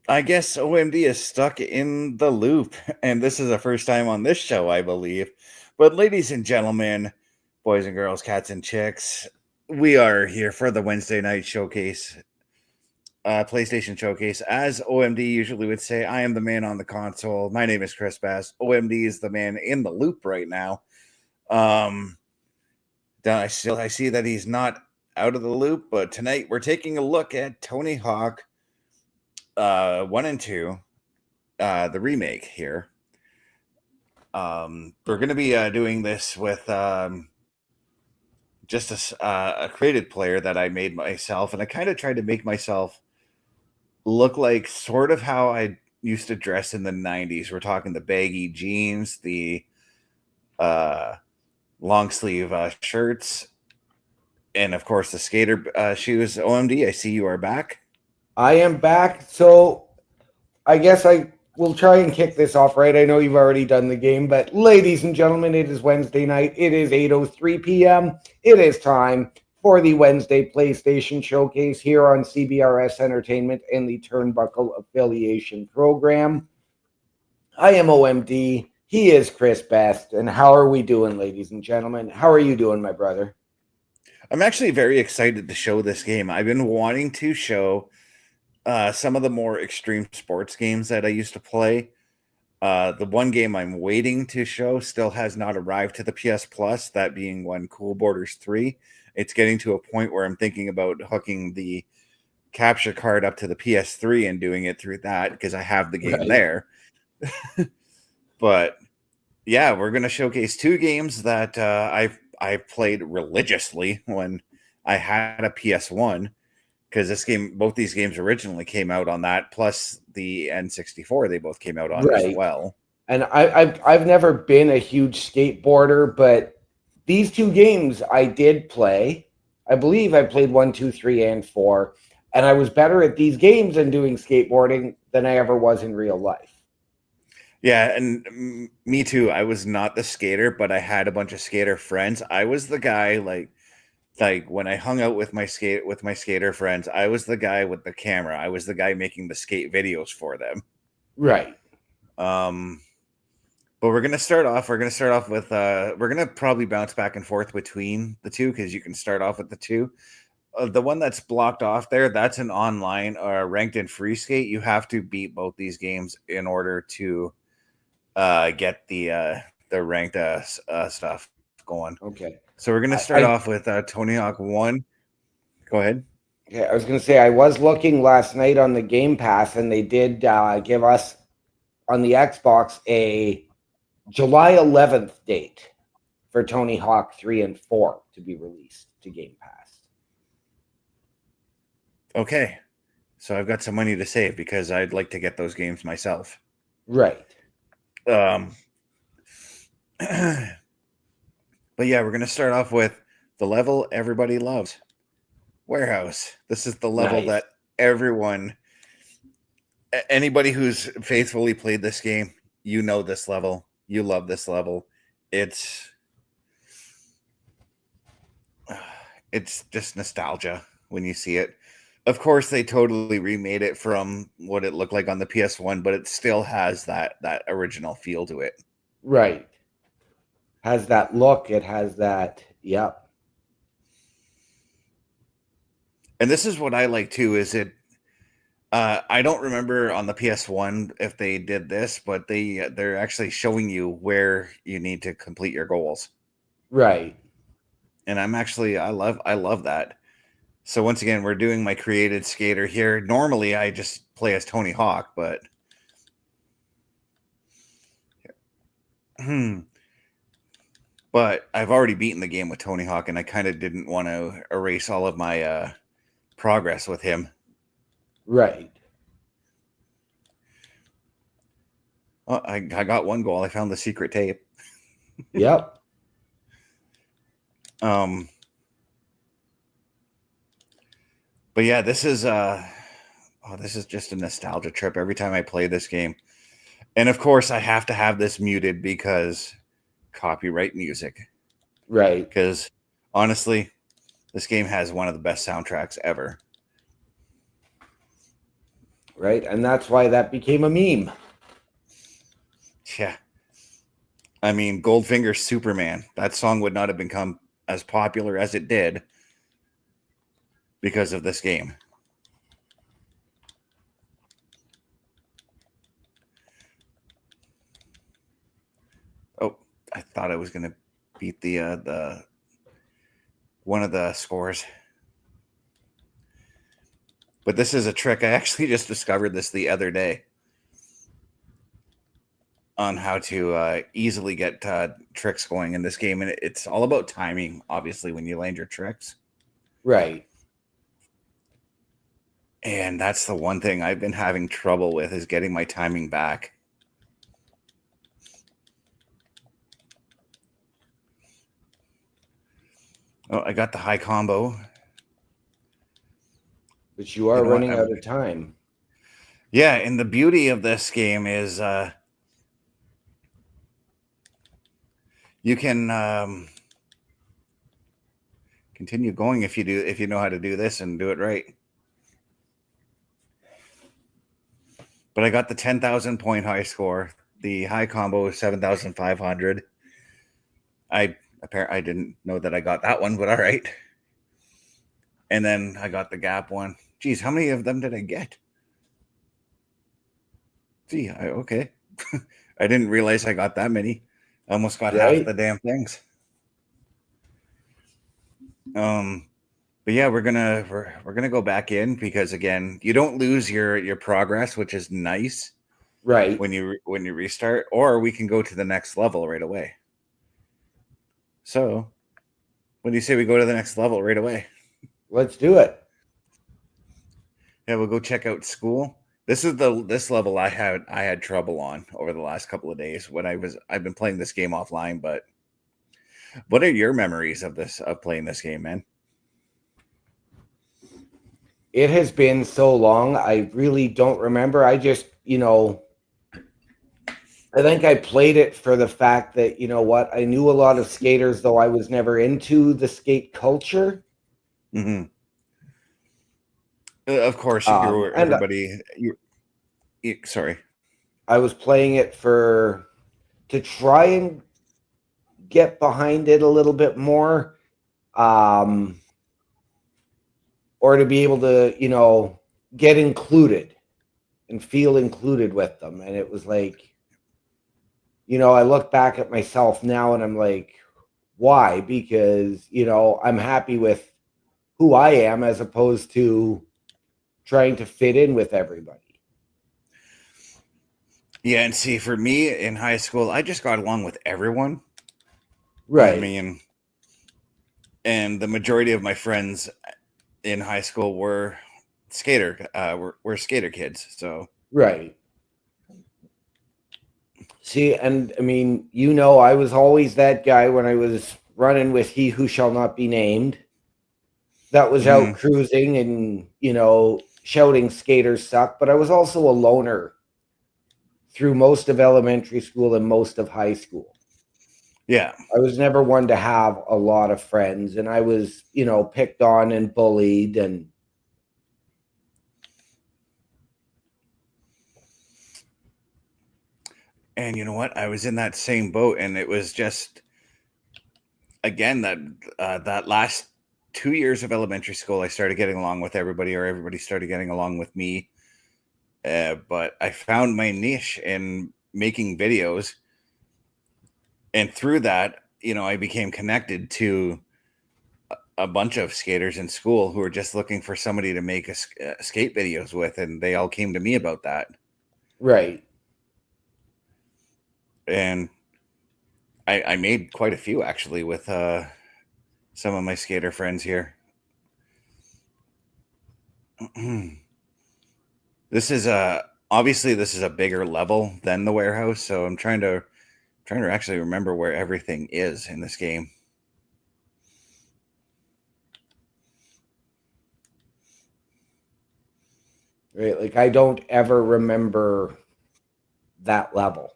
I guess OMD is stuck in the loop, and this is the first time on this show, I believe. But, ladies and gentlemen, boys and girls, cats and chicks, we are here for the Wednesday night showcase, PlayStation showcase. As OMD usually would say, I am the man on the console. My name is Chris Bass. OMD is the man in the loop right now. Um, I see that he's not out of the loop, but tonight we're taking a look at Tony Hawk 1 and 2, the remake here. We're going to be doing this with just a created player that I made myself, and I kind of tried to make myself look like sort of how I used to dress in the 90s. We're talking the baggy jeans, the uh, long sleeve shirts, and of course the skater shoes. OMD, I see you are back. I am back. So I guess I will try and kick this off right. I know you've already done the game, but ladies and gentlemen, it is Wednesday night. It is 8:03 p.m. It is time for the Wednesday PlayStation Showcase here on CBRS Entertainment and the Turnbuckle Affiliation Program. I am OMD. He is Chris Best. And how are we doing, ladies and gentlemen? How are you doing, my brother? I'm actually very excited to show this game. I've been wanting to show some of the more extreme sports games that I used to play. The one game I'm waiting to show still has not arrived to the PS Plus, that being one Cool Borders 3. It's getting to a point where I'm thinking about hooking the capture card up to the PS3 and doing it through that because I have the game Right. there. But yeah, we're going to showcase two games that I've played religiously when I had a PS1, because both these games originally came out on that, plus the N64 they both came out on as Right. well. And I've never been a huge skateboarder, but these two games I did play. I believe I played one, two, three, and four, and I was better at these games and doing skateboarding than I ever was in real life. Yeah, and me too. I was not the skater, but I had a bunch of skater friends. I was the guy like when I hung out with my skater friends, I was the guy with the camera. I was the guy making the skate videos for them. Right. Um but we're gonna start off with we're gonna probably bounce back and forth between the two because you can start off with the two. The one that's blocked off there, that's an online ranked in free skate. You have to beat both these games in order to get the ranked stuff going. Okay. So we're gonna start I off with Tony Hawk 1. Go ahead. okay, I was going to say I was looking last night on the Game Pass, and they did give us on the Xbox a July 11th date for Tony Hawk 3 and 4 to be released to Game Pass. Okay, so I've got some money to save because I'd like to get those games myself. Right. Um, but yeah, we're gonna start off with the level everybody loves, Warehouse. This is the level Nice. that everyone, anybody who's faithfully played this game, you know this level. You love this level. It's it's just nostalgia when you see it. Of course, they totally remade it from what it looked like on the PS1, but it still has that original feel to it. Right. Has that look. It has that. Yep. And this is what I like too. Is it? I don't remember on the PS1 if they did this, but they're actually showing you where you need to complete your goals. Right. And I love that. So once again, we're doing my created skater here. Normally, I just play as Tony Hawk, but but I've already beaten the game with Tony Hawk, and I kind of didn't want to erase all of my progress with him. Right. Oh, I got one goal. I found the secret tape. Yep. Um, but yeah, this is just a nostalgia trip every time I play this game. And of course, I have to have this muted because copyright music. Right. Because honestly, this game has one of the best soundtracks ever. right? And that's why that became a meme. Yeah. I mean, Goldfinger's Superman. That song would not have become as popular as it did because of this game. Oh, I thought I was going to beat the one of the scores. But this is a trick. I actually just discovered this the other day on how to easily get tricks going in this game. And it's all about timing, obviously, when you land your tricks. Right. And that's the one thing I've been having trouble with, is getting my timing back. Oh, I got the high combo. But you are running out of time. Yeah, and the beauty of this game is you can continue going if you know how to do this and do it right. But I got the 10,000 point high score. The high combo is 7,500. I didn't know that I got that one, but all right. And then I got the gap one. Geez, how many of them did I get? Gee, okay. I didn't realize I got that many. I almost got half the damn things. But yeah, we're gonna go back in, because again, you don't lose your progress, which is nice. Right. When you restart, or we can go to the next level right away. So, what do you say we go to the next level right away? Let's do it. Yeah, we'll go check out school. This is this level I had trouble on over the last couple of days when I've been playing this game offline. But what are your memories of playing this game, man? It has been so long. I really don't remember. I just, I think I played it for the fact that, I knew a lot of skaters, though I was never into the skate culture. Mm-hmm. Of course, everybody. Sorry. I was playing it to try and get behind it a little bit more, or to be able to, get included and feel included with them. And it was like, I look back at myself now and I'm like, why? Because, I'm happy with who I am, as opposed to trying to fit in with everybody. Yeah, and see, for me in high school, I just got along with everyone. Right. I mean, and the majority of my friends in high school were were skater kids. So right. See, and I mean, I was always that guy when I was running with He Who Shall Not Be Named, that was out cruising and, shouting skaters suck. But I was also a loner through most of elementary school and most of high school. Yeah. I was never one to have a lot of friends, and I was, picked on and bullied. And you know what? I was in that same boat, and it was just, again, that last 2 years of elementary school, I started getting along with everybody, or everybody started getting along with me. But I found my niche in making videos, and through that, I became connected to a bunch of skaters in school who were just looking for somebody to make skate videos with, and they all came to me about that. Right. And I made quite a few, actually, with some of my skater friends here. This is obviously this is a bigger level than the warehouse, so I'm trying to actually remember where everything is in this game. Right. Like, I don't ever remember that level.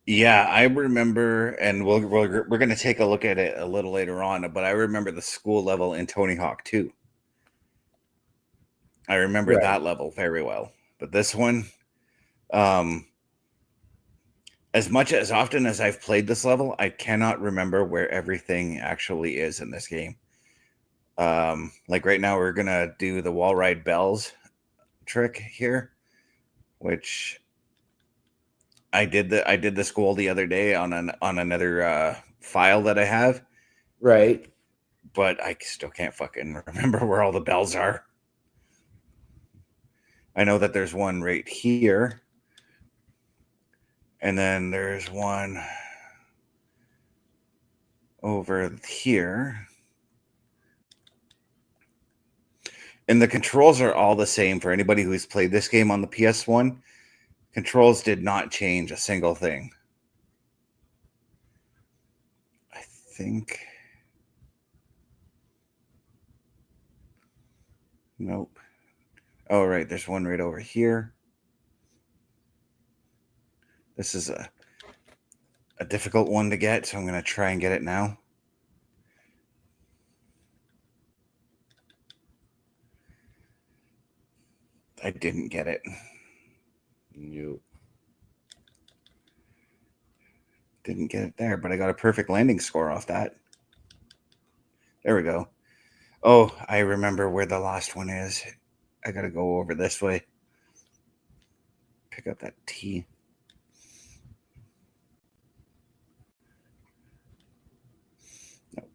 Yeah, I remember, and we're going to take a look at it a little later on, but I remember the school level in Tony Hawk 2. I remember Right. that level very well. But this one, as often as I've played this level, I cannot remember where everything actually is in this game. Like right now, we're gonna do the wall ride bells trick here, which I did the goal the other day on another file that I have, Right. but I still can't fucking remember where all the bells are. I know that there's one right here, and then there's one over here. And the controls are all the same for anybody who's played this game on the PS1. Controls did not change a single thing. I think. Nope. Oh, right. There's one right over here. This is a difficult one to get, so I'm going to try and get it now. I didn't get it. Nope. Didn't get it there, but I got a perfect landing score off that. There we go. Oh, I remember where the last one is. I got to go over this way. Pick up that T. Nope.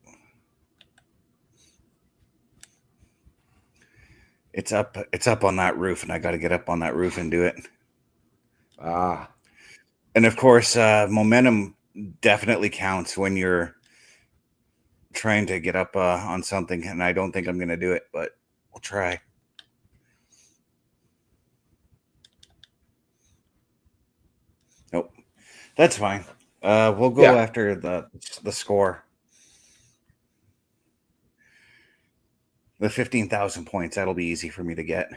It's up on that roof, and I got to get up on that roof and do it. Ah. And of course, momentum definitely counts when you're trying to get up on something, and I don't think I'm going to do it, but we'll try. Nope. That's fine. We'll go after the score. The 15,000 points. That'll be easy for me to get.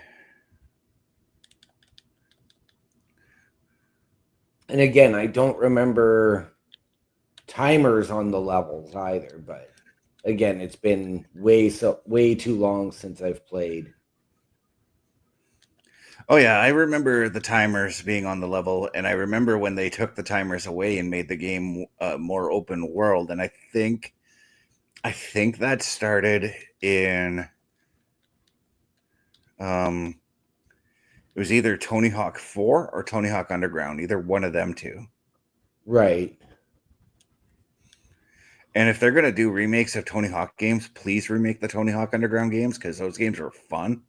And again, I don't remember timers on the levels either, but again, it's been way too long since I've played. Oh yeah, I remember the timers being on the level, and I remember when they took the timers away and made the game more open world. And I think that started in it was either Tony Hawk 4 or Tony Hawk Underground, either one of them two. Right. And if they're going to do remakes of Tony Hawk games, please remake the Tony Hawk Underground games, because those games were fun.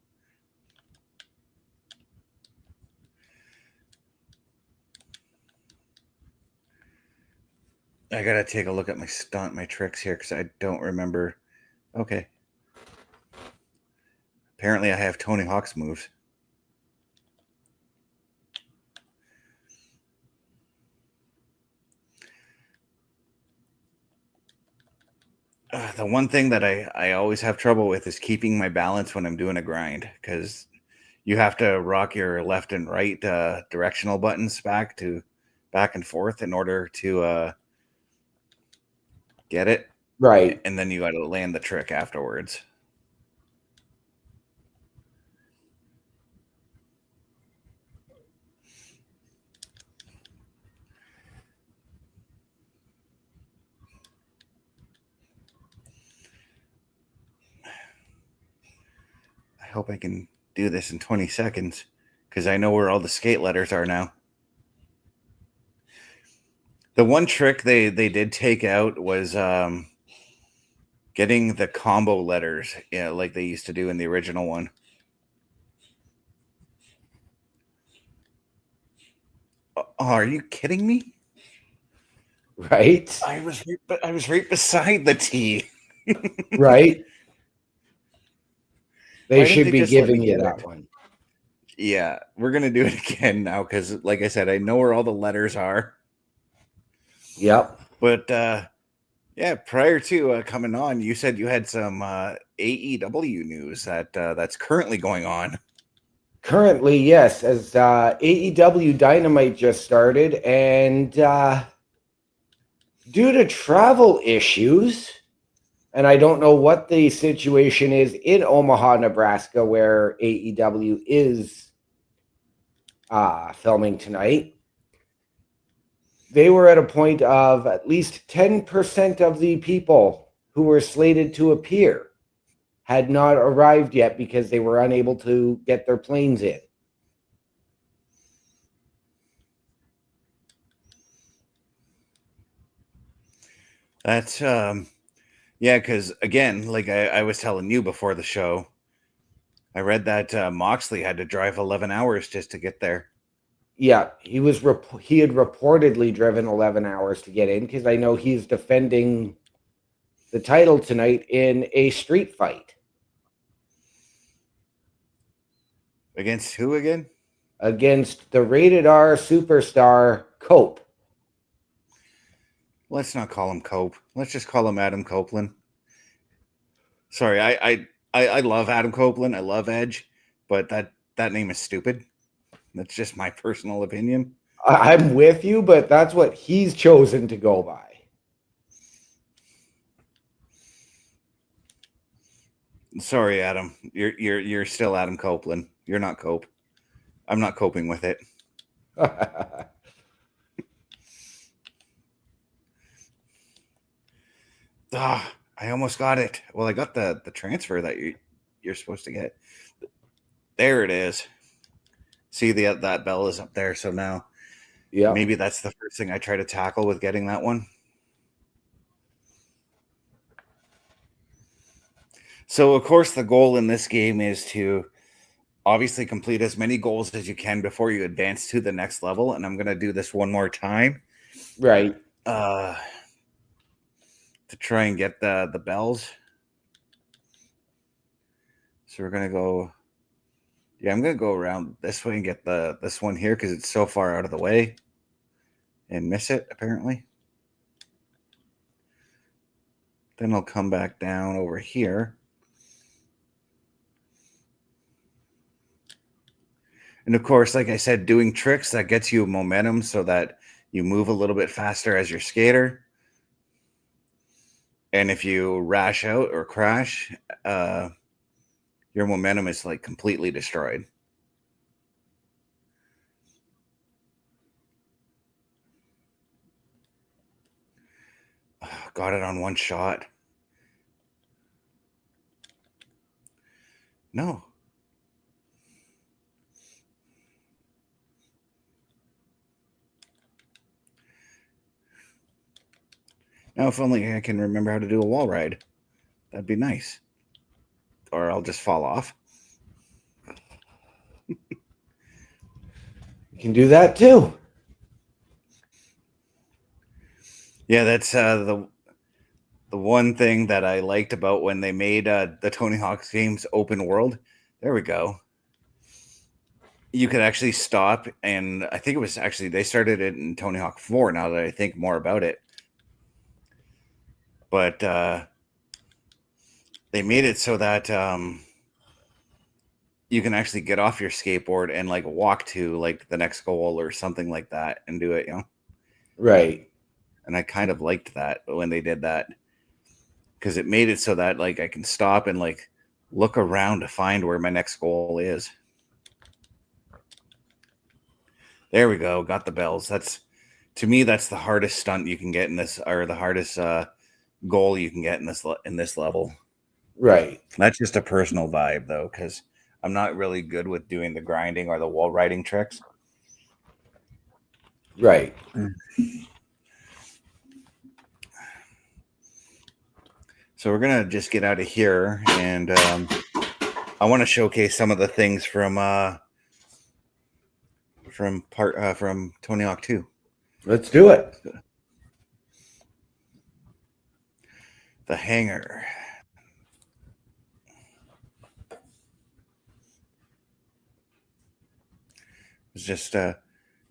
I got to take a look at my tricks here, because I don't remember. Okay. Apparently I have Tony Hawk's moves. The one thing that I always have trouble with is keeping my balance when I'm doing a grind, because you have to rock your left and right directional buttons back and forth in order to get it. Right. And then you got to land the trick afterwards. I hope I can do this in 20 seconds, because I know where all the skate letters are now. The one trick they did take out was getting the combo letters, like they used to do in the original one. Oh, are you kidding me? Right. I was right beside the T. Right. They Why didn't should be just let me giving you get that it? one. Yeah, we're gonna do it again now, because, like I said, I know where all the letters are. Yep. But yeah, prior to coming on, you said you had some AEW news that's currently going on. Currently, yes, as AEW Dynamite just started, and due to travel issues, And I don't know what the situation is in Omaha, Nebraska, where AEW is filming tonight. They were at a point of at least 10% of the people who were slated to appear had not arrived yet because they were unable to get their planes in. That's yeah, because again, like I was telling you before the show, I read that Moxley had to drive 11 hours just to get there. Yeah, he had reportedly driven 11 hours to get in because I know he's defending the title tonight in a street fight. Against who again? Against the rated R superstar Cope. Let's not call him Cope. Let's just call him Adam Copeland. Sorry, I love Adam Copeland. I love Edge, but that name is stupid. That's just my personal opinion. I'm with you, but that's what he's chosen to go by. Sorry, Adam. You're still Adam Copeland. You're not Cope. I'm not coping with it. Ah, I almost got it. Well, I got the transfer that you're supposed to get. There it is. See that bell is up there. So now, Yeah, maybe that's the first thing I try to tackle with getting that one. So, of course, the goal in this game is to obviously complete as many goals as you can before you advance to the next level. And I'm going to do this one more time. right. To try and get the bells. So we're going to go. Yeah, I'm going to go around this way and get this one here because it's so far out of the way and miss it, apparently. Then I'll come back down over here. And of course, like I said, doing tricks, that gets you momentum so that you move a little bit faster as your skater. And if you rash out or crash, your momentum is like completely destroyed. Got it on one shot. No. Now, if only I can remember how to do a wall ride. That'd be nice. Or I'll just fall off. You can do that too. Yeah, that's the one thing that I liked about when they made the Tony Hawk games open world. There we go. You could actually stop, and I think it was actually they started it in Tony Hawk 4. Now that I think more about it, but they made it so that you can actually get off your skateboard and like walk to like the next goal or something like that and do it, you know? Right. And I kind of liked that when they did that because it made it so that like I can stop and like look around to find where my next goal is. There we go. Got the bells. That's, to me, that's the hardest stunt you can get in this, or the hardest goal you can get in this level. Right. That's just a personal vibe, though, because I'm not really good with doing the grinding or the wall riding tricks. Right. So we're gonna just get out of here, and I want to showcase some of the things from Tony Hawk 2. Let's do it. The hangar. Was just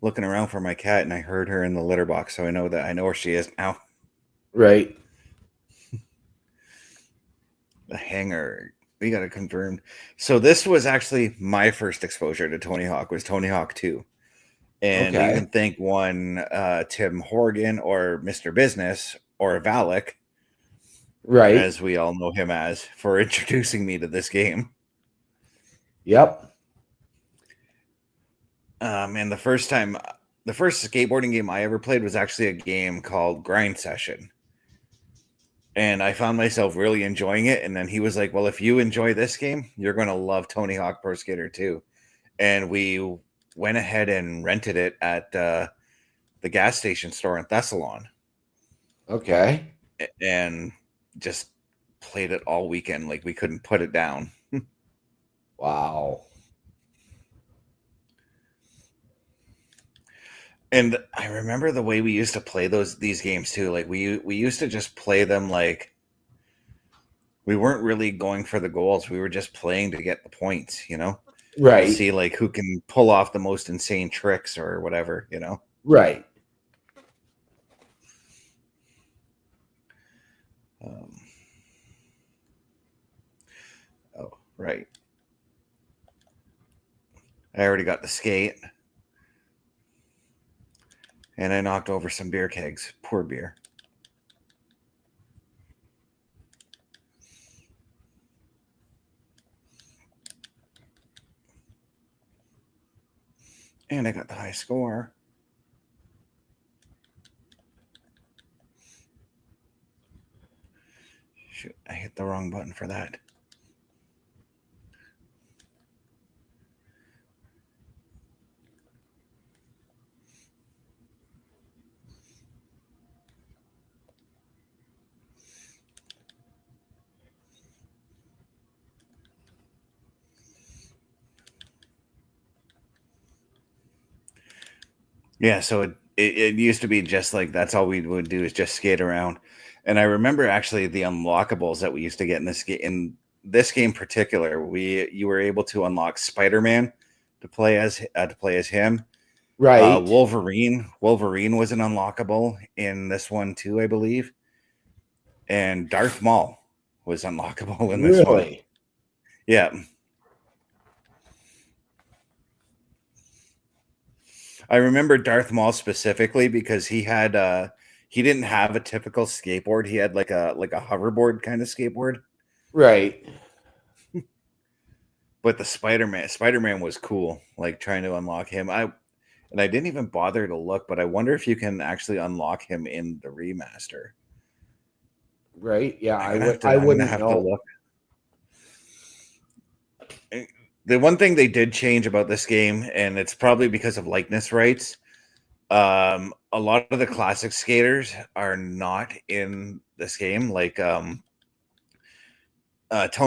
looking around for my cat, and I heard her in the litter box, so I know where she is now. Right. The hangar. We got to confirm. So this was actually my first exposure to Tony Hawk. Was Tony Hawk 2, and you can thank one Tim Horgan or Mr. Business or Valak Right. as we all know him as, for introducing me to this game. Yep. And the first skateboarding game I ever played was actually a game called Grind Session. And I found myself really enjoying it. And then he was like, well, if you enjoy this game, you're going to love Tony Hawk Pro Skater 2. And we went ahead and rented it at the gas station store in Thessalon. Okay. And just played it all weekend. Like, we couldn't put it down. Wow. And I remember the way we used to play these games too. Like, we used to just play them like we weren't really going for the goals. We were just playing to get the points, to Right. see like who can pull off the most insane tricks or whatever, Right. Oh, right. I already got the skate. And I knocked over some beer kegs. Poor beer. And I got the high score. Shoot, I hit the wrong button for that. Yeah, so it used to be just like that's all we would do is just skate around. And I remember actually the unlockables that we used to get in this game particular. You were able to unlock Spider-Man to play as him. Right. Wolverine was an unlockable in this one too, I believe. And Darth Maul was unlockable in this one. Really? Yeah. I remember Darth Maul specifically because he didn't have a typical skateboard. He had like a hoverboard kind of skateboard. Right. But the Spider-Man was cool, like trying to unlock him. I didn't even bother to look, but I wonder if you can actually unlock him in the remaster. Right. Yeah, I'm gonna wouldn't have know. to look. The one thing they did change about this game, and it's probably because of likeness rights, a lot of the classic skaters are not in this game. Like Tony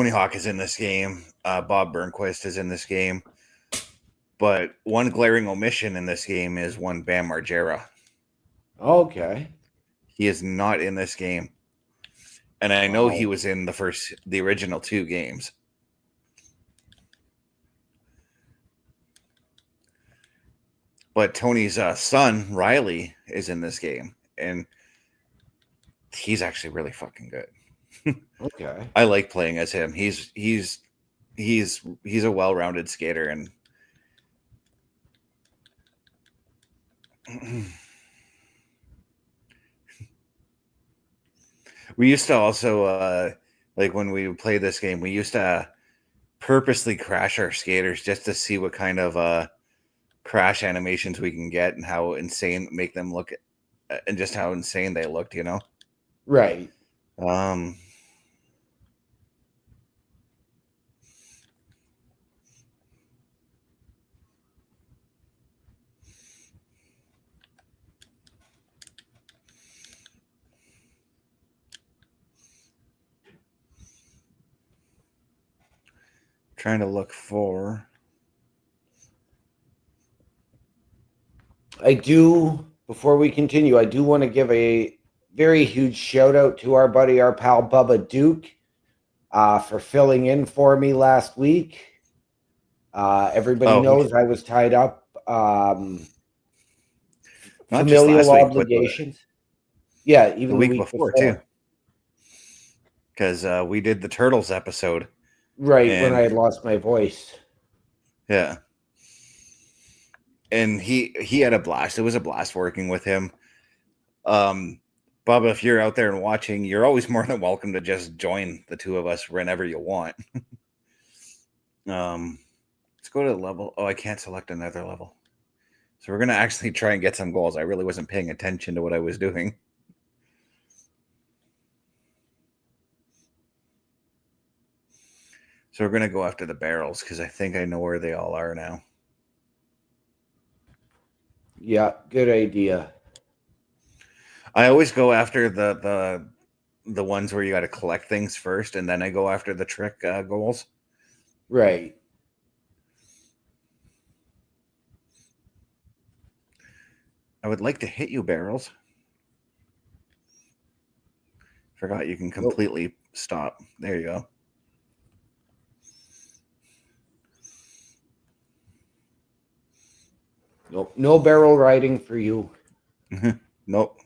Hawk is in this game. Bob Burnquist is in this game. But one glaring omission in this game is one Bam Margera. Okay. He is not in this game. And I know he was in the original 2 games. But Tony's son, Riley, is in this game. And he's actually really fucking good. Okay. I like playing as him. He's a well-rounded skater, and we used to also like when we play this game, we used to purposely crash our skaters just to see what kind of crash animations we can get and how insane make them look, and just how insane they looked, Right. Trying to look for. Before we continue, I do want to give a very huge shout out to our buddy, our pal Bubba Duke, for filling in for me last week. Everybody knows I was tied up. Not familial just last obligations. Yeah, even the week before too. Because we did the Turtles episode. Right, when I had lost my voice. Yeah. And he had a blast. It was a blast working with him. Bubba, if you're out there and watching, you're always more than welcome to just join the two of us whenever you want. Let's go to the level. Oh, I can't select another level. So we're going to actually try and get some goals. I really wasn't paying attention to what I was doing. So we're going to go after the barrels because I think I know where they all are now. Yeah, good idea. I always go after the ones where you got to collect things first, and then I go after the trick goals. Right. I would like to hit you, barrels. Forgot you can completely stop. There you go. Nope. No barrel riding for you. Nope.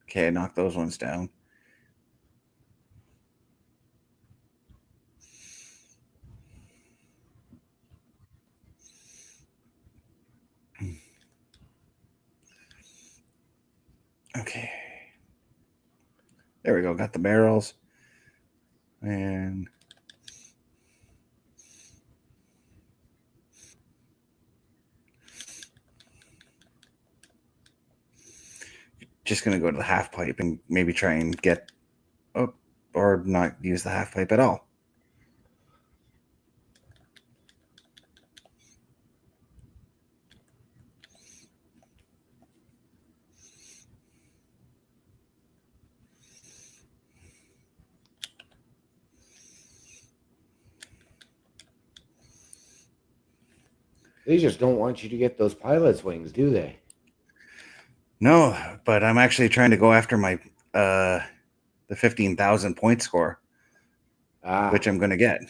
Okay, knock those ones down. Okay. There we go. Got the barrels. And just going to go to the half pipe and maybe try and get up or not use the half pipe at all. They just don't want you to get those pilot's wings, do they? No, but I'm actually trying to go after my the 15,000 point score, which I'm going to get.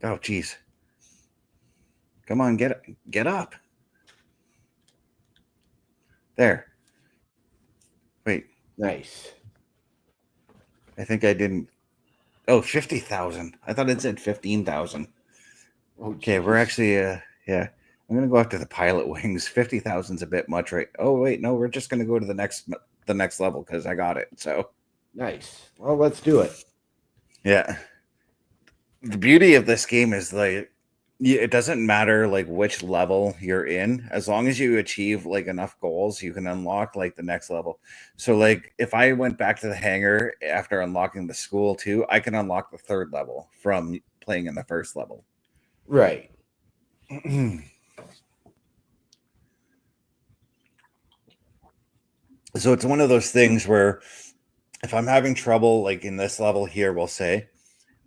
Oh, geez. Come on, get up. There. Wait. Nice. I think I didn't. Oh, 50,000. I thought it said 15,000. Okay, we're actually yeah. I'm gonna go after the pilot wings. 50,000's a bit much, right? Oh wait, no, we're just gonna go to the next level because I got it. So nice. Well, let's do it. yeah. The beauty of this game is like it doesn't matter like which level you're in, as long as you achieve like enough goals, you can unlock like the next level. So like if I went back to the hangar after unlocking the school too, I can unlock the third level from playing in the first level. Right. So it's one of those things where if I'm having trouble like in this level here, we'll say,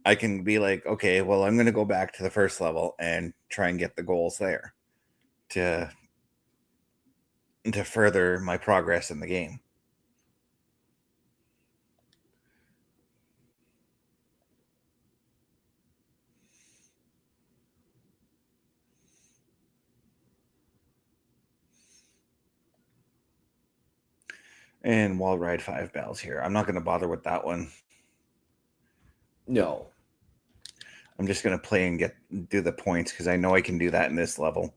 I can be like, okay, well, I'm going to go back to the first level and try and get the goals there to further my progress in the game. And we'll ride 5 bells here. I'm not going to bother with that one. No. I'm just going to play and do the points because I know I can do that in this level.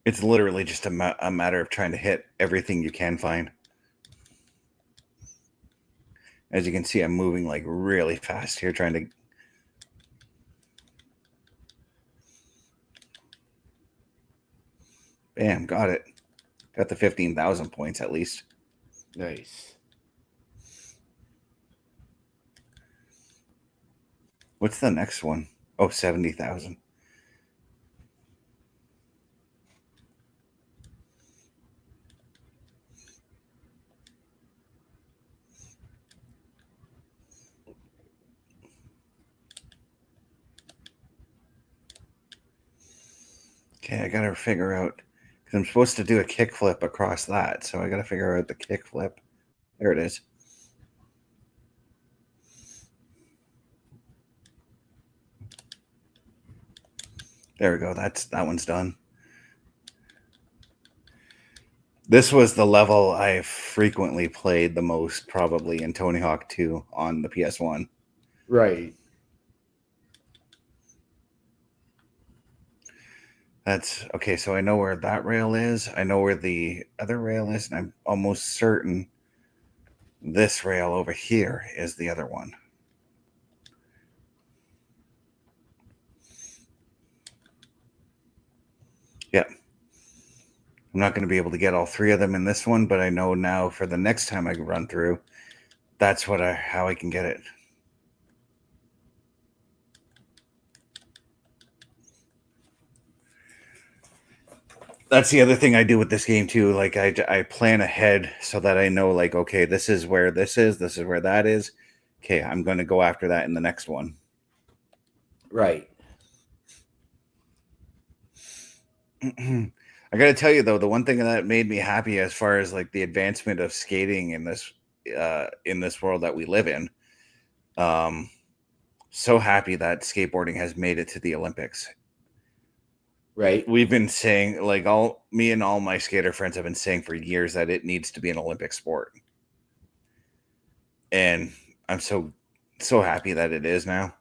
It's literally just a matter of trying to hit everything you can find. As you can see, I'm moving like really fast here, trying to. Bam, got it. Got the 15,000 points at least. Nice. What's the next one? Oh, 70,000. Okay, I got to figure out because I'm supposed to do a kickflip across that. So I got to figure out the kickflip. There it is. There we go. That one's done. This was the level I frequently played the most, probably in Tony Hawk 2 on the PS1. Right. That's okay. So I know where that rail is. I know where the other rail is, and I'm almost certain this rail over here is the other one. Yep. I'm not going to be able to get all three of them in this one, but I know now for the next time I run through, that's how I can get it. That's the other thing I do with this game too. Like I plan ahead so that I know, like, okay, this is where this is where that is. Okay, I'm going to go after that in the next one. Right. I got to tell you though, the one thing that made me happy as far as like the advancement of skating in this world that we live in, so happy that skateboarding has made it to the Olympics. Right. We've been saying, like, me and all my skater friends have been saying for years that it needs to be an Olympic sport, and I'm so happy that it is now.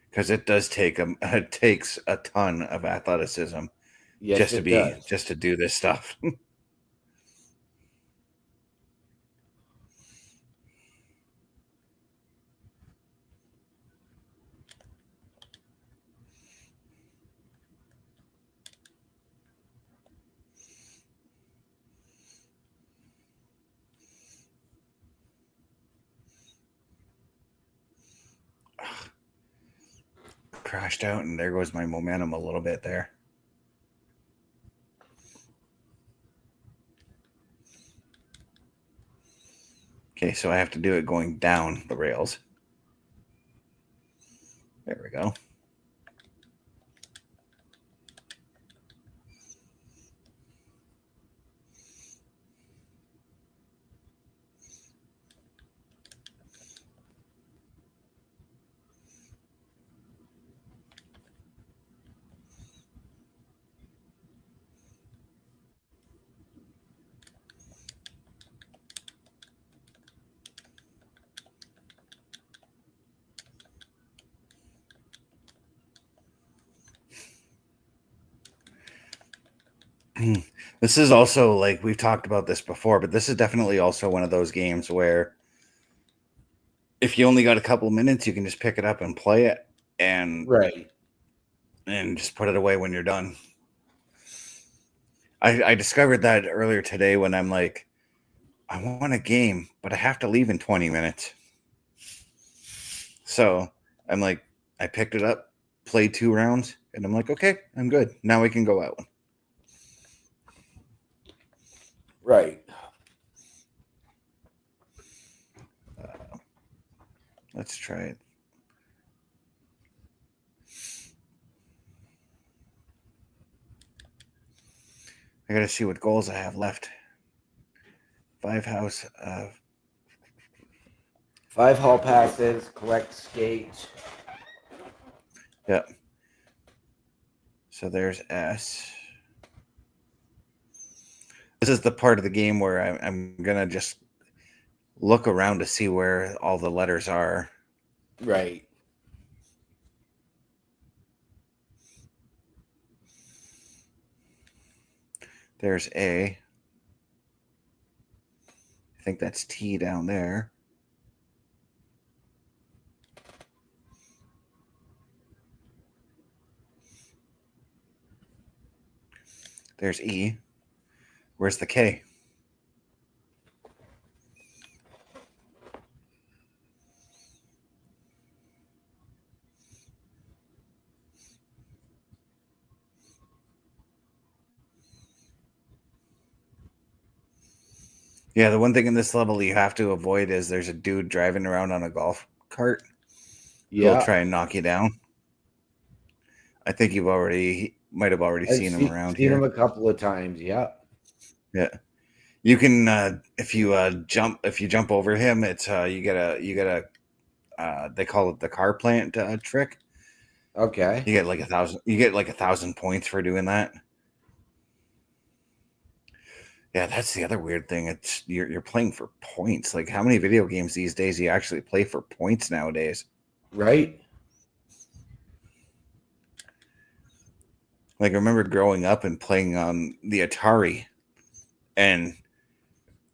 Because it takes a ton of athleticism Yes, just to do this stuff. Crashed out, and there goes my momentum a little bit there. Okay, so I have to do it going down the rails. There we go. This is also, like, we've talked about this before, but this is definitely also one of those games where if you only got a couple minutes, you can just pick it up and play it and just put it away when you're done. I discovered that earlier today when I'm like, I want a game, but I have to leave in 20 minutes. So I'm like, I picked it up, played 2 rounds, and I'm like, okay, I'm good. Now we can go out. Right. Let's try it. I got to see what goals I have left. 5 house. 5 hall passes, collect skate. Yep. So there's S. This is the part of the game where I'm going to just look around to see where all the letters are. Right. There's A. I think that's T down there. There's E. Where's the K? Yeah, the one thing in this level you have to avoid is there's a dude driving around on a golf cart. Yeah. He'll try and knock you down. I think might have already seen him around here. Seen him a couple of times. Yeah. Yeah. You can if you jump over him, it's you get a they call it the car plant trick. Okay. You get like 1,000. You get like 1,000 points for doing that. Yeah, that's the other weird thing. It's you're playing for points. Like, how many video games these days do you actually play for points nowadays? Right. Like, I remember growing up and playing on the Atari, and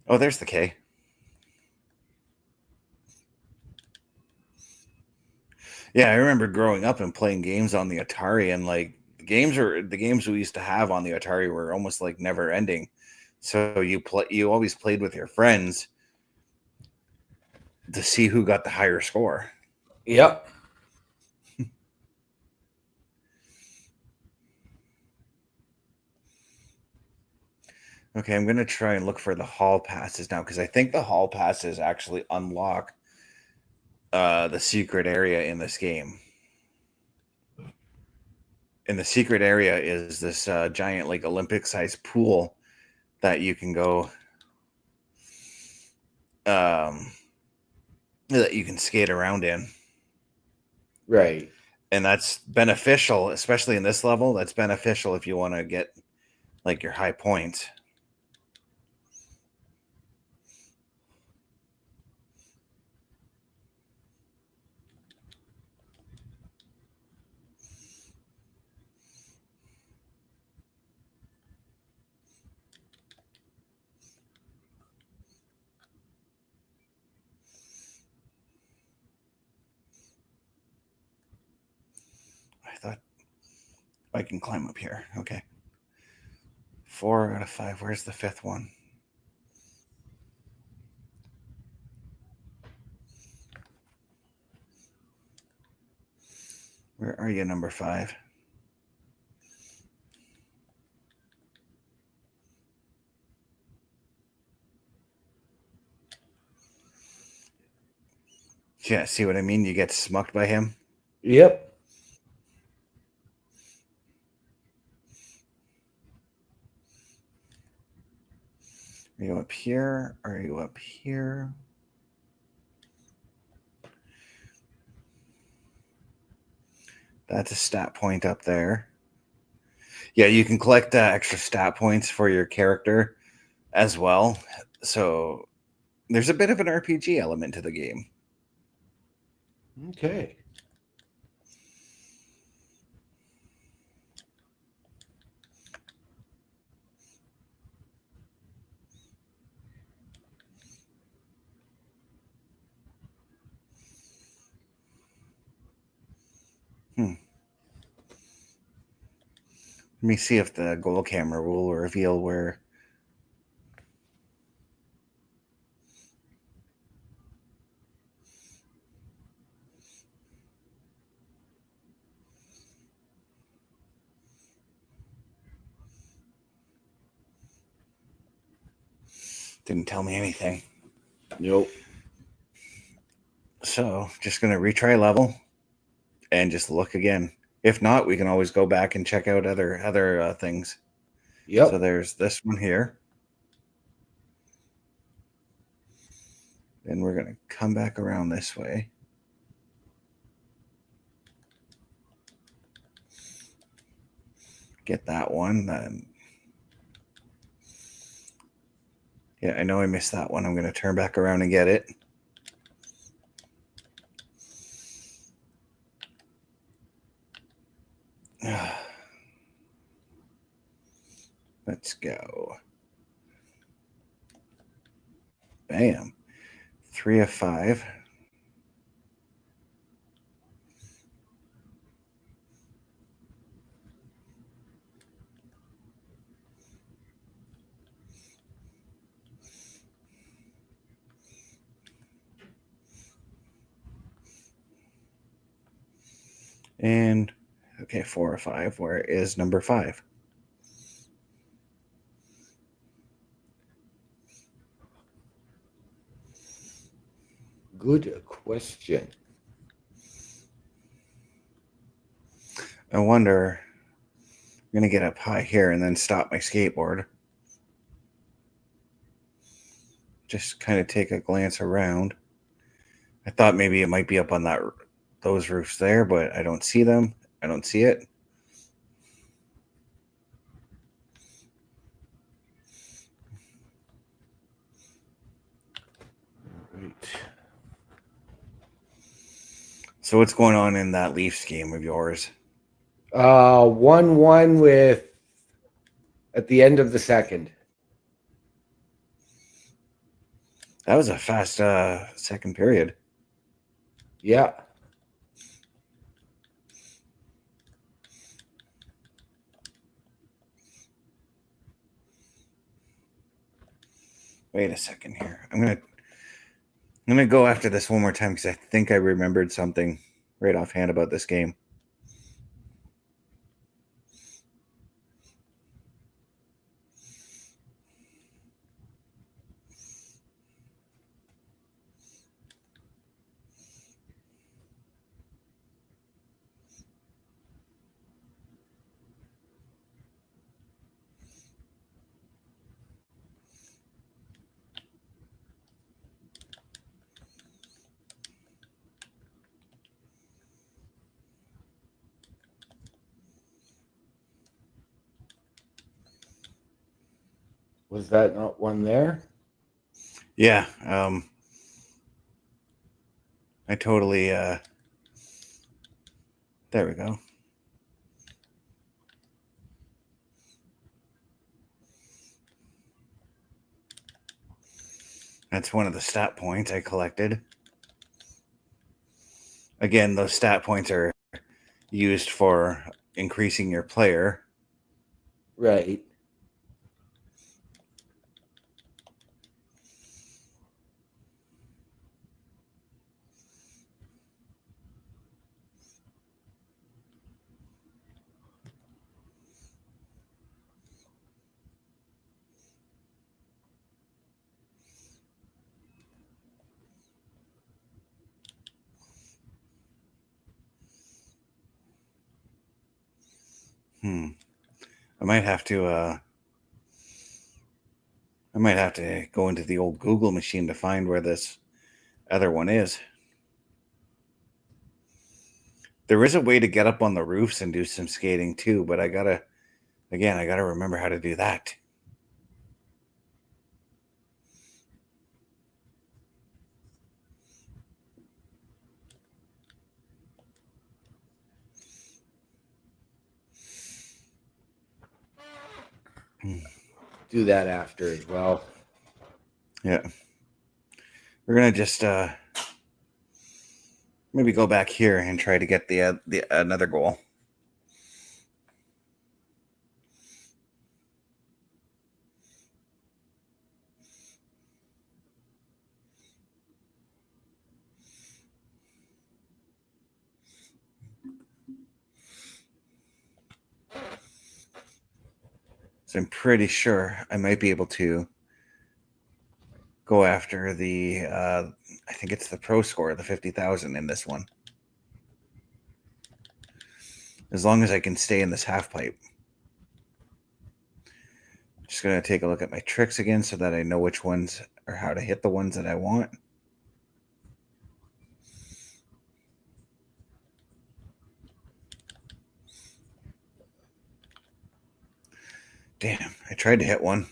oh, there's the K. Yeah, I remember growing up and playing games on the Atari, and like the games we used to have on the Atari were almost like never ending. So you always played with your friends to see who got the higher score. Yep. Okay, I'm gonna try and look for the hall passes now because I think the hall passes actually unlock the secret area in this game. And the secret area is this giant, like Olympic-sized pool that you can go, um, that you can skate around in, Right. and that's beneficial, especially in this level. That's beneficial if you want to get like your high points. I thought I can climb up here. Okay. 4 out of 5. Where's the fifth one? Where are you, number 5? Yeah, see what I mean? You get smucked by him. Yep. Are you up here? Are you up here? That's a stat point up there. Yeah, you can collect extra stat points for your character as well. So there's a bit of an RPG element to the game. Okay. Let me see if the goal camera will reveal where. Didn't tell me anything. Nope. So just gonna retry level and just look again. If not, we can always go back and check out other things. So Yep. there's this one here. Then we're gonna come back around this way. Get that one. Yeah, I know I missed that one. I'm gonna turn back around and get it. Let's go. Bam. 3 of 5. And okay, 4 of 5. Where is number 5? Good question. I wonder. I'm gonna get up high here and then stop my skateboard. Just kind of take a glance around. I thought maybe it might be up on those roofs there, but I don't see them. I don't see it. Right. So what's going on in that Leafs game of yours? 1-1 with at the end of the second. That was a fast second period. Yeah. Wait a second here. I'm gonna go after this one more time because I think I remembered something right offhand about this game. Was that not one there? Yeah. I totally there we go. That's one of the stat points I collected. Again, those stat points are used for increasing your player. Right. I might have to go into the old Google machine to find where this other one is. There is a way to get up on the roofs and do some skating too, but I gotta remember how to do that. Do that after as well. Yeah. We're gonna just maybe go back here and try to get the another goal. So I'm pretty sure I might be able to go after the I think it's the pro score, the 50,000 in this one. As long as I can stay in this half pipe. Just going to take a look at my tricks again so that I know which ones or how to hit the ones that I want. Damn, I tried to hit one.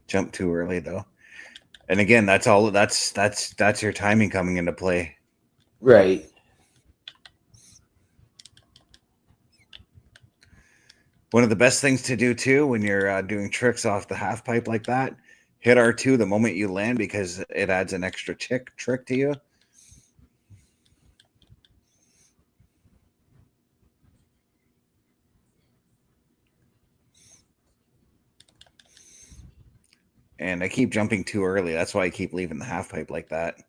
Jumped too early though. And again, that's your timing coming into play. Right. One of the best things to do too when you're doing tricks off the half pipe like that, hit R2 the moment you land because it adds an extra trick to you. And I keep jumping too early. That's why I keep leaving the half pipe like that.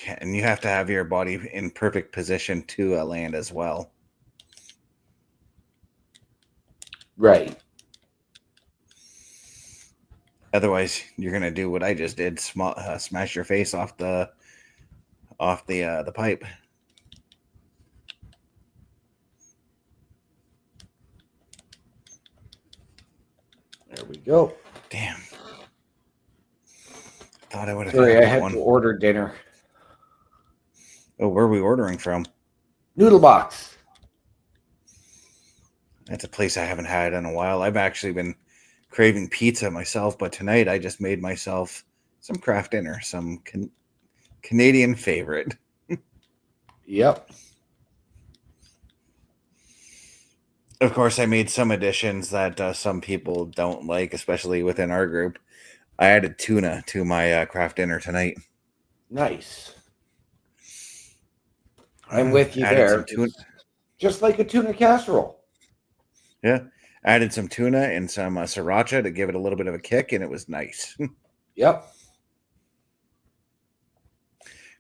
And you have to have your body in perfect position to land as well. Right. Otherwise, you're gonna do what I just did: smash your face off the pipe. go. Damn. Thought I would have Sorry, had I that had one. to order dinner. Oh, where are we ordering from? Noodle box. That's a place I haven't had in a while. I've actually been craving pizza myself, but tonight I just made myself some craft dinner, some Canadian favorite. Yep. Of course, I made some additions that some people don't like, especially within our group. I added tuna to my craft dinner tonight. Nice. I'm with you Added there. some tuna. Just like a tuna casserole. Yeah. Added some tuna and some sriracha to give it a little bit of a kick, and it was nice. Yep.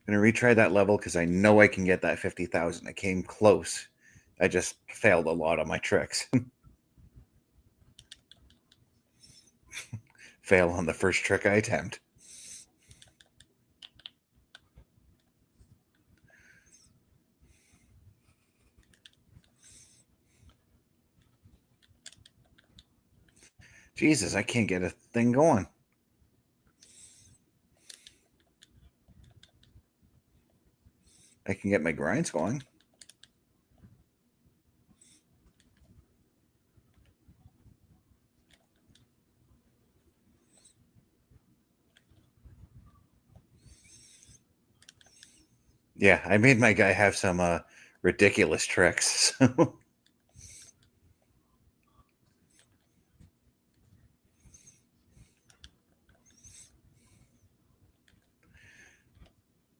I'm going to retry that level because I know I can get that 50,000. I came close. I just failed a lot on my tricks. Fail on the first trick I attempt. Jesus, I can't get a thing going. I can get my grinds going. Yeah, I made my guy have some ridiculous tricks.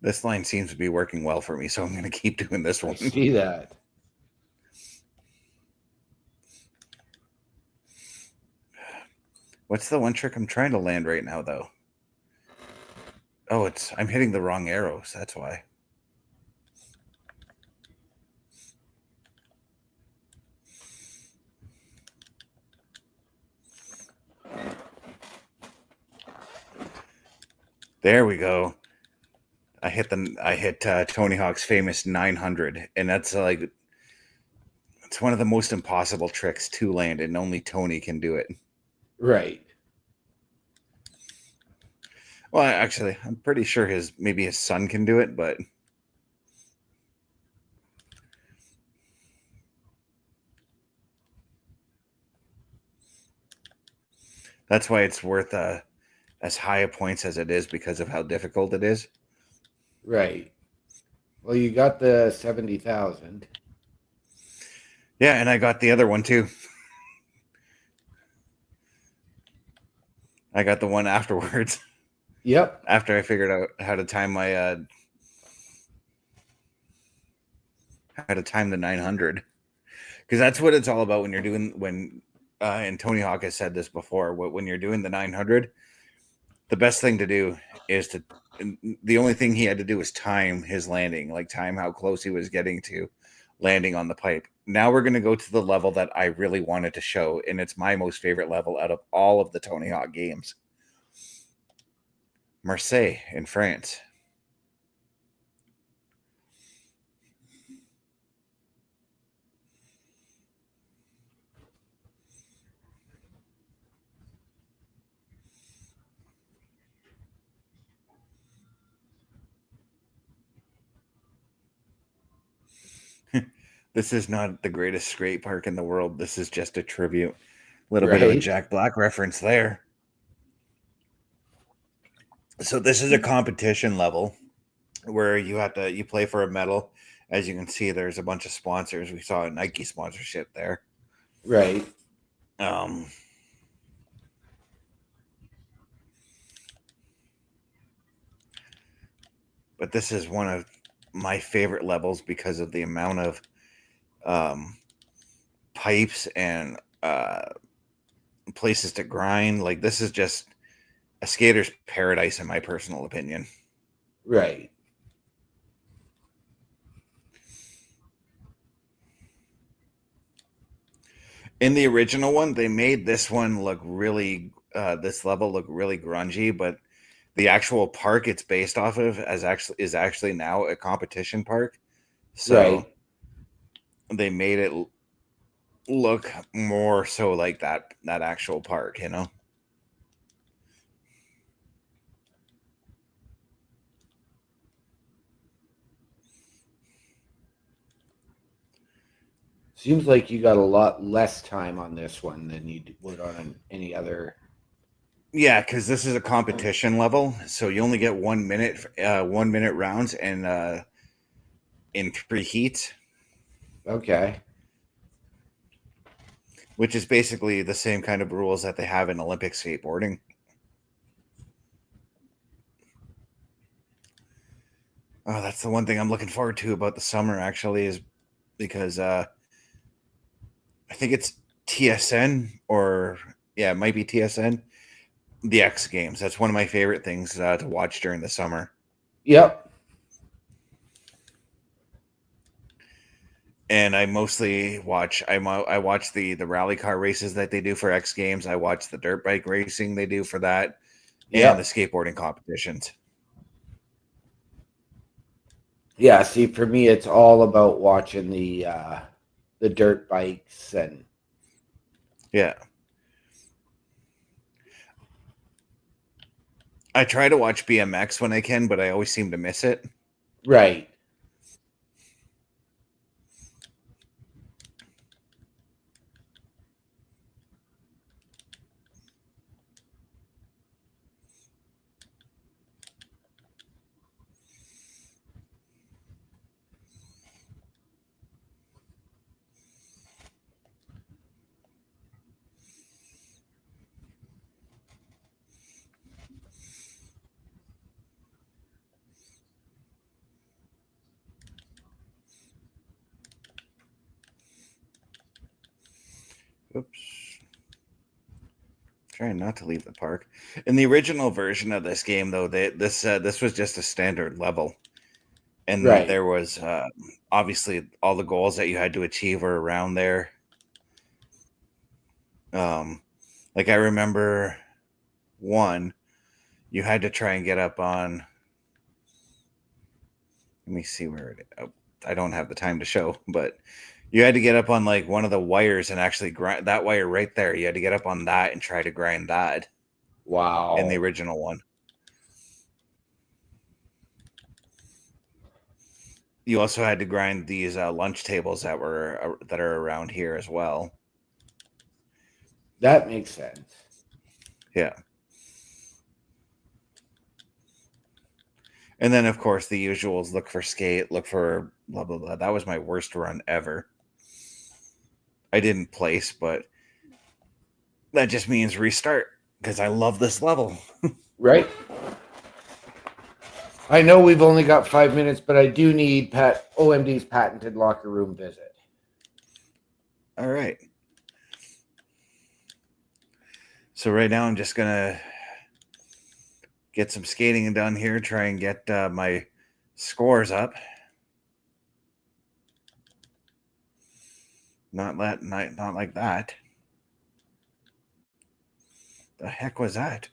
This line seems to be working well for me, so I'm going to keep doing this I one. see that. What's the one trick I'm trying to land right now, though? Oh, I'm hitting the wrong arrows. That's why. There we go. I hit Tony Hawk's famous 900, and that's like it's one of the most impossible tricks to land, and only Tony can do it. Right. Well, actually, I'm pretty sure maybe his son can do it, but that's why it's worth as high a points as it is because of how difficult it is. Right. Well, you got the 70,000. Yeah, and I got the other one too. I got the one afterwards. Yep. After I figured out how to time the 900, because that's what it's all about when you're doing and Tony Hawk has said this before. When you're doing the 900, the best thing to do is the only thing he had to do was time his landing, like time how close he was getting to landing on the pipe. Now we're going to go to the level that I really wanted to show, and it's my most favorite level out of all of the Tony Hawk games. Marseille in France. This is not the greatest skate park in the world. This is just a tribute. A little bit of a Jack Black reference there. So this is a competition level where you play for a medal. As you can see, there's a bunch of sponsors. We saw a Nike sponsorship there. Right. But this is one of my favorite levels because of the amount of pipes and places to grind. Like, this is just a skater's paradise in my personal opinion. Right. In the original one, they made this one look really this level look really grungy, but the actual park it's based off of is actually now a competition park. So they made it look more so like that actual park, you know. Seems like you got a lot less time on this one than you would on any other. Yeah, because this is a competition level, so you only get 1 minute rounds, and in 3 heats, Okay. which is basically the same kind of rules that they have in Olympic skateboarding. Oh, that's the one thing I'm looking forward to about the summer, actually, is because I think it's TSN, or yeah, it might be TSN, the X Games. That's one of my favorite things to watch during the summer. Yep. And I mostly watch. I watch the rally car races that they do for X Games. I watch the dirt bike racing they do for that, and the Yep. skateboarding competitions. Yeah. See, for me, it's all about watching the dirt bikes and. Yeah, I try to watch BMX when I can, but I always seem to miss it. Right. Oops. Trying not to leave the park. In the original version of this game, though, this was just a standard level, and Right. there was obviously all the goals that you had to achieve were around there. Um, like I remember one, you had to try and get up on. Let me see where it. Oh, I don't have the time to show, but you had to get up on like one of the wires and actually grind that wire right there. You had to get up on that and try to grind that in the Wow. original one. You also had to grind these lunch tables that are around here as well. That makes sense. Yeah. And then, of course, the usuals: look for skate, look for blah blah blah. That was my worst run ever. I didn't place, but that just means restart because I love this level. Right. I know we've only got 5 minutes, but I do need OMD's patented locker room visit. All right. So right now I'm just gonna get some skating done here. Try and get my scores up. Not like that. The heck was that?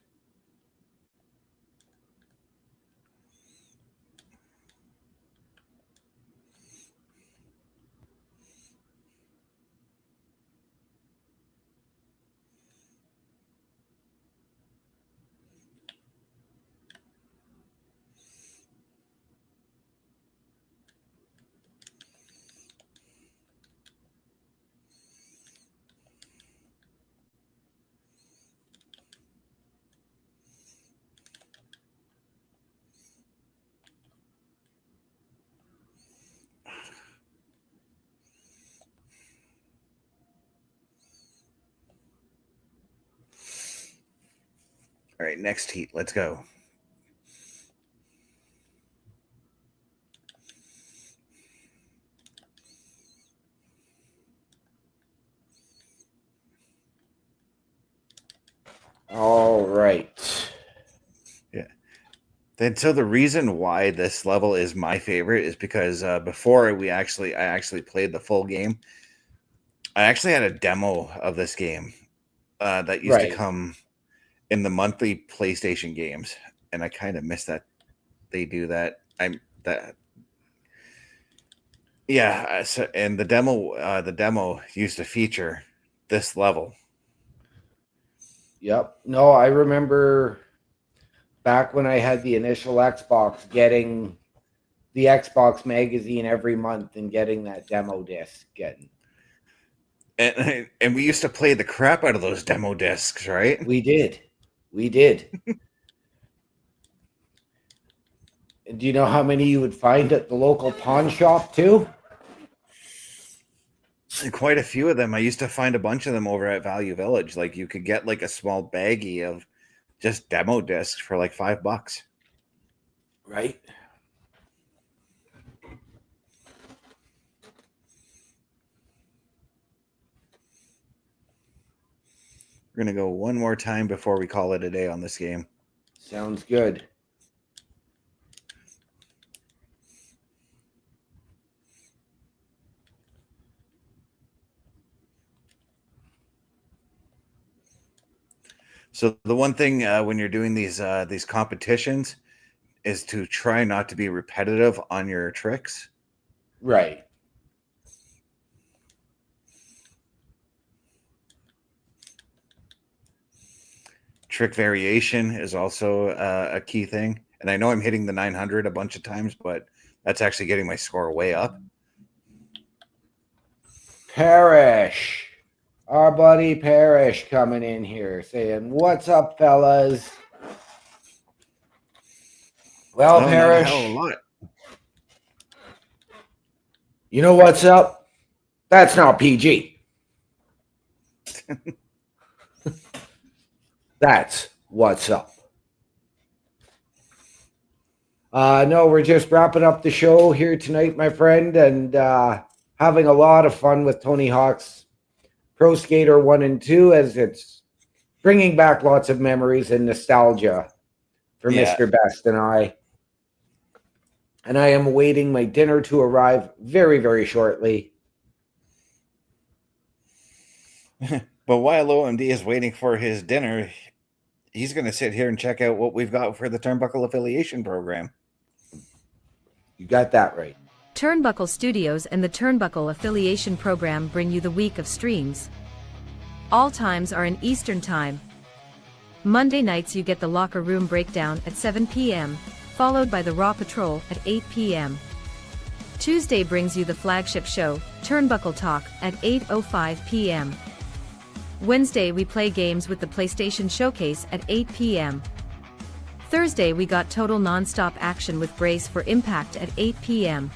All right, next heat. Let's go. All right. Yeah. And so the reason why this level is my favorite is because before I actually played the full game. I actually had a demo of this game that used to Right. come in the monthly PlayStation games, and I kind of miss that they do that. I'm that Yeah. So, and the demo used to feature this level. Yep. No, I remember back when I had the initial Xbox, getting the Xbox magazine every month and getting that demo disc. And we used to play the crap out of those demo discs, right? We did. We did. Do you know how many you would find at the local pawn shop too? Quite a few of them. I used to find a bunch of them over at Value Village. Like you could get like a small baggie of just demo discs for like $5. Right. We're gonna go one more time before we call it a day on this game. Sounds good. So the one thing when you're doing these competitions is to try not to be repetitive on your tricks. Right. Trick variation is also a key thing. And I know I'm hitting the 900 a bunch of times, but that's actually getting my score way up. Parrish. Our buddy Parrish coming in here saying, "What's up, fellas?" Well, Oh, Parrish, not a hell of a lot. you know what's up? That's not PG. That's what's up. No, we're just wrapping up the show here tonight, my friend, and having a lot of fun with Tony Hawk's Pro Skater 1 and 2, as it's bringing back lots of memories and nostalgia for Mr. Best and I. And I am awaiting my dinner to arrive very, very shortly. But while OMD is waiting for his dinner, he's going to sit here and check out what we've got for the Turnbuckle Affiliation Program. You got that right. Turnbuckle Studios and the Turnbuckle Affiliation Program bring you the week of streams. All times are in Eastern Time. Monday nights you get the Locker Room Breakdown at 7 p.m., followed by the Raw Patrol at 8 p.m. Tuesday brings you the flagship show, Turnbuckle Talk, at 8:05 p.m. Wednesday we play games with the PlayStation ShowCase at 8 p.m. Thursday we got total non-stop action with Brace for Impact at 8 p.m.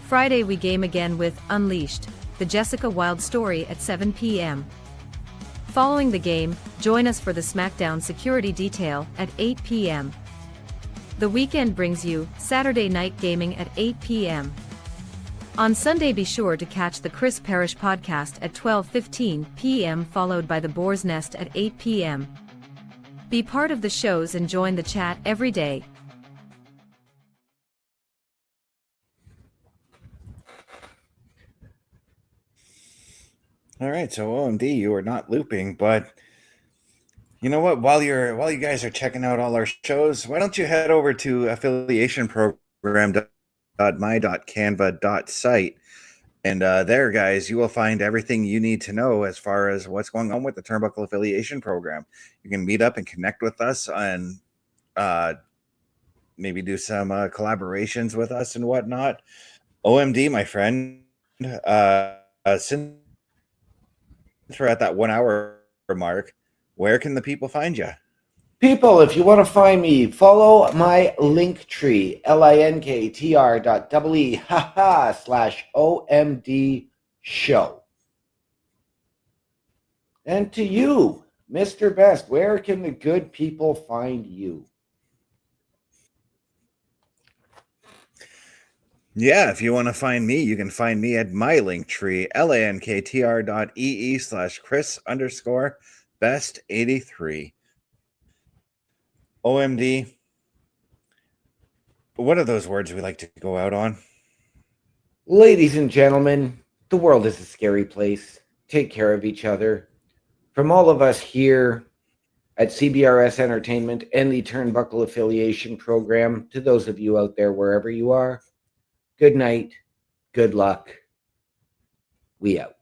Friday we game again with Unleashed, the Jessica Wilde story at 7 p.m. Following the game, join us for the SmackDown Security Detail at 8 p.m. The weekend brings you Saturday Night Gaming at 8 p.m. On Sunday be sure to catch the Chris Parrish podcast at 12:15 p.m. followed by the Boar's Nest at 8 p.m. Be part of the shows and join the chat every day. All right, so OMD, you are not looping, but you know what? While you guys are checking out all our shows, why don't you head over to affiliationprogram.my.canva.site, and there, guys, you will find everything you need to know as far as what's going on with the Turnbuckle Affiliation Program. You can meet up and connect with us and maybe do some collaborations with us and whatnot. OMD, my friend, since we're at that 1 hour mark, where can the people find you? People, if you want to find me, follow my Linktree, linktr.ee /OMDshow. And to you, Mr. Best, where can the good people find you? Yeah, if you want to find me, you can find me at my Linktree, linktr.ee /Chris_best83. OMD, what are those words we like to go out on? Ladies and gentlemen, the world is a scary place. Take care of each other. From all of us here at CBRS Entertainment and the Turnbuckle Affiliation Program, to those of you out there wherever you are, good night, good luck. We out.